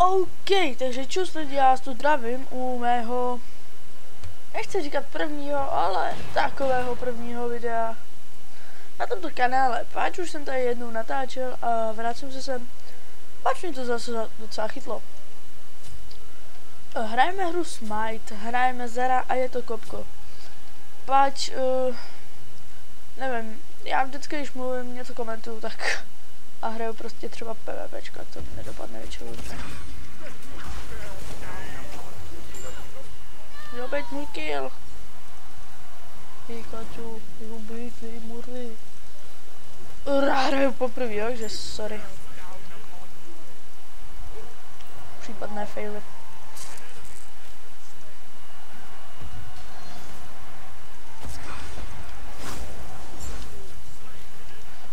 OK, takže čus lidi, já tu zdravím u mého, nechci říkat prvního, ale takového prvního videa na tomto kanále. Páč už jsem tady jednou natáčel a vracím se sem, páč mě to zase docela chytlo. Hrajeme hru Smite, hrajeme Zera a je to kopko. Páč, nevím, já vždycky, když mluvím, něco komentuju, tak a hraju prostě třeba PvPčka, to nedopadne většinou dobře. Měl být můj kill. Pikachu, ubít, murvy. Hraju poprvé, takže sorry. Případné faily.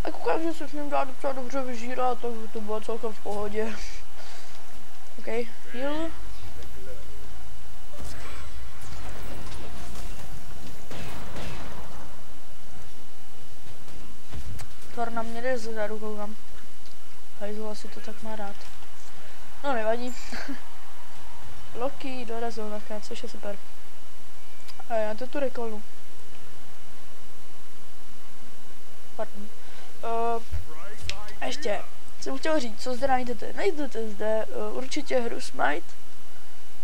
A koukám, že se s ním dá docela dobře vyžírat, takže to bylo celkem v pohodě. OK, heal. Thor na mě jde zezadu, koukám. Hajzl asi to tak má rád. No nevadí. Loki dorazil nakonec, což je super. A já to tu rekolnu. Pardon. Ještě jsem chtěl říct, co zde najdete. Najdete zde určitě hru Smite,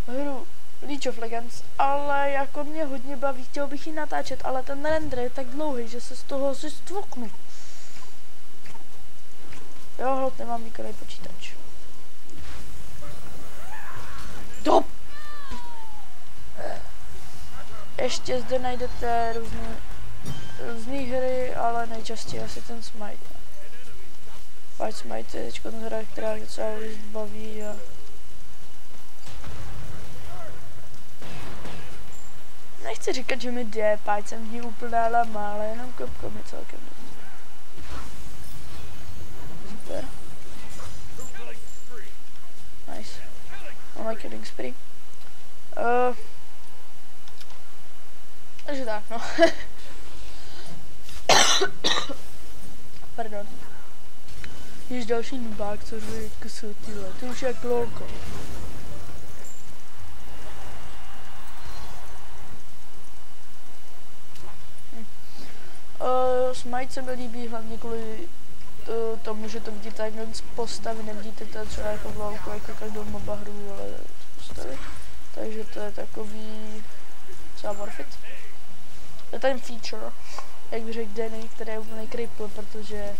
hru League of Legends, ale jako mě hodně baví, chtěl bych ji natáčet, ale ten render je tak dlouhý, že se z toho stvoknu. Jo, hled, nemám výkonný počítač. Top! Ještě zde najdete různé hry, ale nejčastěji asi ten Smite. Páč Smite je teďka hra, která docela baví a... Nechci říkat, že mi jde, páč jsem v ní úplná lama, ale jenom kopko mi celkem jde. Super. Nice. I'm like killing spree. Takže tak, no. Pardon. Již další nubák, co řve ksl, tyhle. Ty už je jak lolko. Smite se mi líbí hlavně kvůli tomu, že to vidíte jak z postavy, nevidíte to třeba jako v lolku, jako každou moba hru, ale z postavy. Takže to je takový třeba worth it. Je ten feature, jak by řekl Danny, který je úplný creeper, protože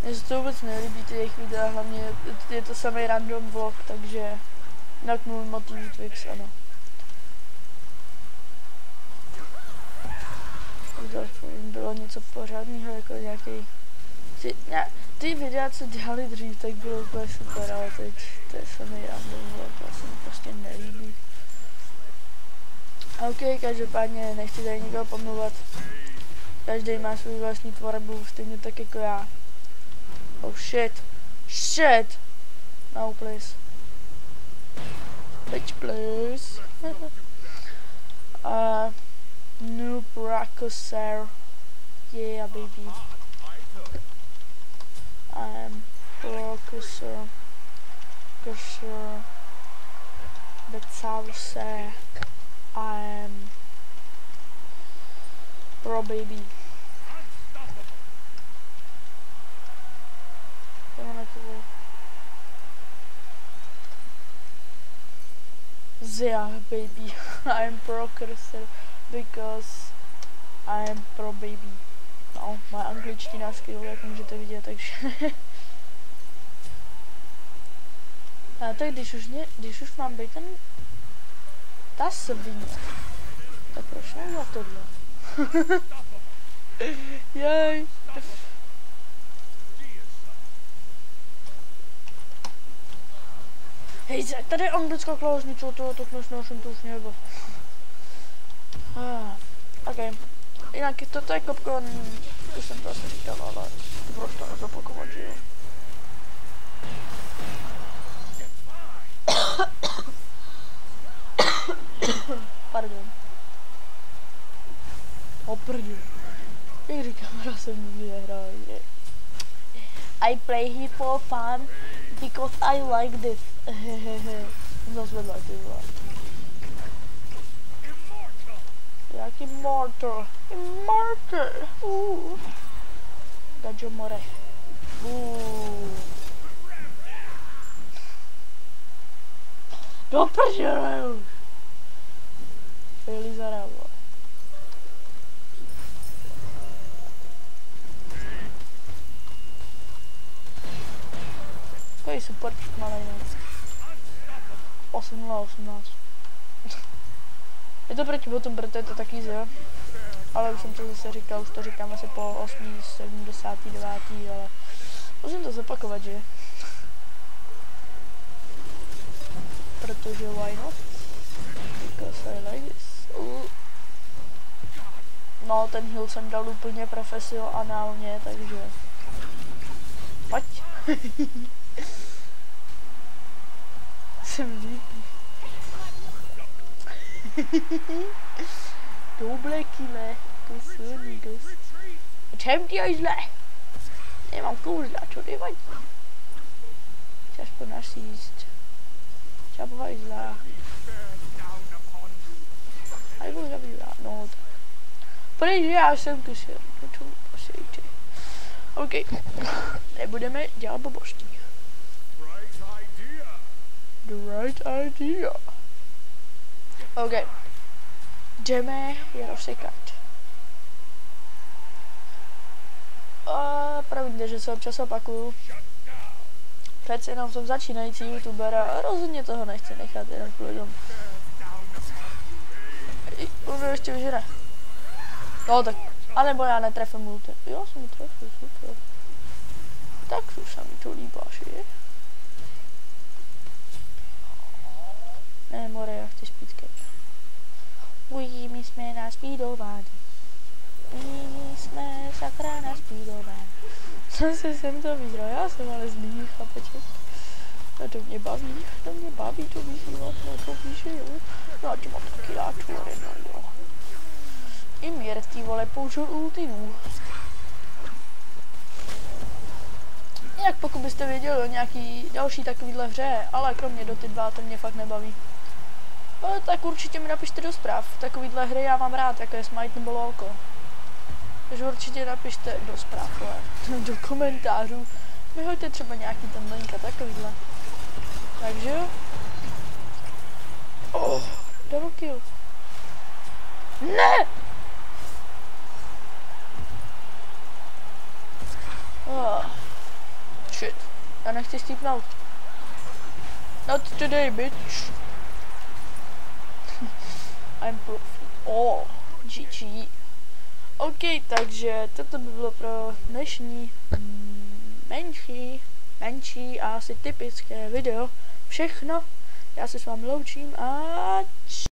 mně se to vůbec nelíbí ty jejich videa, hlavně je to samý random vlog, takže jinak mluvím o TV Twix, ano. Bylo něco pořádného, jako nějaký... Ty videa, co dělali dřív, tak bylo úplně super, ale teď to je samý random vlog, to se mi prostě nelíbí. OK, každopádně nechci tady nikoho pomluvat. Každý má svůj vlastní tvorbu, stejně tak jako já. Oh shit. Shit! No please. Bitch please. Noob Rakosaur. Yeah baby. I'm Rakosaur. Rakosaur. Betsalse. I'm Pro baby. Yeah, baby. I'm pro cursor because I'm pro baby. No, má angličtina skill, jak můžete vidět, takže. A tak když už mám být ta svině, tak proč neudělat tohle? Jej. Hej, tady je anglická klávesnice, to nesnáším, to už nebav. OK. Jinak toto je kopko, už jsem to asi říkal, ale proč to nezopakovat, že jo? Pardon. Oprdě. Jak říkám, já jsem nikdy nehrál. I play here for fun because I like this. Zazvedla ty vole. Jak Immortal. Gajomore. Do prdele už. Felizara, vole. Takový superčík malej, no. 8-0-18. Je to proti botom, proto je to taky easy, jo. Ale už jsem to zase říkal, už to říkám asi po 8, 79, ale musím to zopakovat, že? Protože why not? Because I like this. No, ten heal jsem dal úplně profesionálně, takže... Pojď. Jsem líbí. Double kille, to silný dost. Čem ti je zle? Nemám kouzla, čo nevadí. Chci aspoň nasíst. Čem ho je zle? A nebo zabývá, no tak. Protože já jsem tu si, no to posejte. OK, nebudeme dělat blbosti. The right idea. OK. Jdeme je rozsekat. Promiňte, že se občas opakuju. Přece jenom jsem začínající youtuber a rozhodně toho nechci nechat jenom k lidem. On mě ještě vyžere. No tak, anebo já netrefím ulti. Jo, jsem mi trefil, super. Tak už se mi to líbáš, je? Ne, more, já chci speedcat. Uj, my jsme naspídovaní. My jsme sakra naspídovaní. Zase jsem to vyhrál, já jsem ale zlý, chlapeček. No to mě baví to vyhrát, no to víš, jo. No a ti mám taky rád, no jo. I Mir, ty vole, použil ultinu. Jinak pokud byste věděli o nějaký další takovýhle hře, ale kromě Doty 2 to mě fakt nebaví. Tak určitě mi napište do zpráv. Takovýhle hry já mám rád, jako je Smite nebo LOLko. Takže určitě napište do zpráv, do komentářů. Mi hoďte třeba nějaký ten link a takovýhle. Takže jo. Double kill. Ne! Shit. Já nechci stípnout. Not today, bitch. I'm profi. GG. OK, takže toto by bylo pro dnešní menší a asi typické video. Všechno. Já se s vámi loučím a